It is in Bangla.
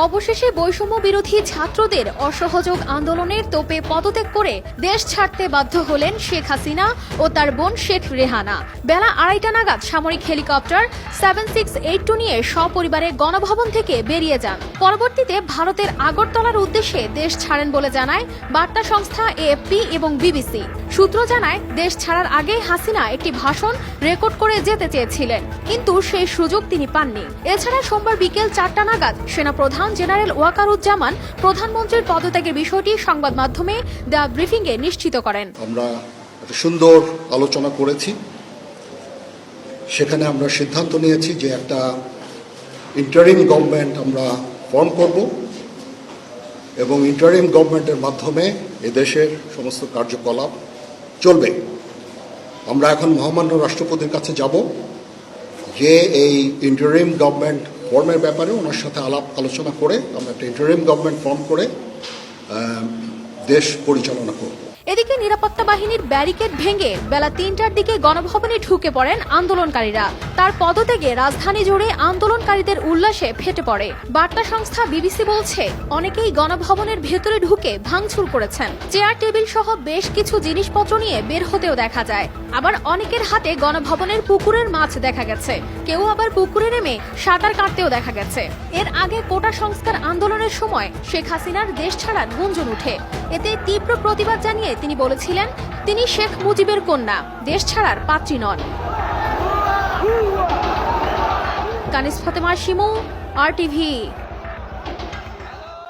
অবশেষে বৈষম্য বিরোধী ছাত্রদের অসহযোগ আন্দোলনের তোপে পদত্যাগ করে দেশ ছাড়তে বাধ্য হলেন শেখ হাসিনা ও তার বোন শেখ রেহানা। বেলা 2:30 নাগাদ সামরিক হেলিকপ্টার 7682 নিয়ে সপরিবারে গণভবন থেকে বেরিয়ে যান। পরবর্তীতে ভারতের আগরতলার উদ্দেশ্যে দেশ ছাড়েন বলে জানায় বার্তা সংস্থা এএফপি এবং বিবিসি। সূত্র জানায়, দেশ ছাড়ার আগে হাসিনা একটি ভাষণ রেকর্ড করে যেতে চেয়েছিলেন, কিন্তু সেই সুযোগ তিনি পাননি। এছাড়া সোমবার বিকেল 4টা নাগাদ সেনাপ্রধান জেনারেল ওয়াকারুজ্জামান প্রধানমন্ত্রীর পদত্যাগের বিষয়টি সংবাদ মাধ্যমে দ্য ব্রিফিংয়ে নিশ্চিত করেন। আমরা একটা সুন্দর আলোচনা করেছি। সেখানে আমরা সিদ্ধান্ত নিয়েছি যে একটা ইন্টারিম গভর্নমেন্ট আমরা ফর্ম করব এবং ইন্টারিম গভর্নমেন্টের মাধ্যমে এদেশের সমস্ত কার্যকলাপ চলবে। আমরা এখন মহামান্য রাষ্ট্রপতির কাছে যাব যে এই ইন্টারিম গভর্নমেন্ট ফর্মের ব্যাপারে ওনার সাথে আলাপ আলোচনা করে আমরা একটা ইন্টারিম গভর্নমেন্ট ফর্ম করে দেশ পরিচালনা করব। এদিকে নিরাপত্তা বাহিনীর ব্যারিকেড ভেঙে বেলা 3টার দিকে গণভবনে ঢুকে পড়েন আন্দোলনকারীরা। তার পদত্যাগে রাজধানী জুড়ে আন্দোলনকারীদের উল্লাসে ফেটে পড়ে। বার্তা সংস্থা বিবিসি বলছে, অনেকেই গণভবনের ভেতরে ঢুকে ভাঙচুর করেছেন। চেয়ার টেবিল সহ বেশ কিছু জিনিসপত্র নিয়ে বের হতেও দেখা যায়। আবার অনেকের হাতে গণভবনের পুকুরের মাছ দেখা গেছে। কেউ আবার পুকুরে নেমে সাঁতার কাটতেও দেখা গেছে। এর আগে কোটা সংস্কার আন্দোলনের সময় শেখ হাসিনার দেশ ছাড়ার গুঞ্জন উঠে। এতে তীব্র প্রতিবাদ জানিয়ে তিনি বলেছিলেন, তিনি শেখ মুজিবের কন্যা, দেশ ছাড়ার পাত্রী নন। কানিস ফাতেমা শিমু, RTV।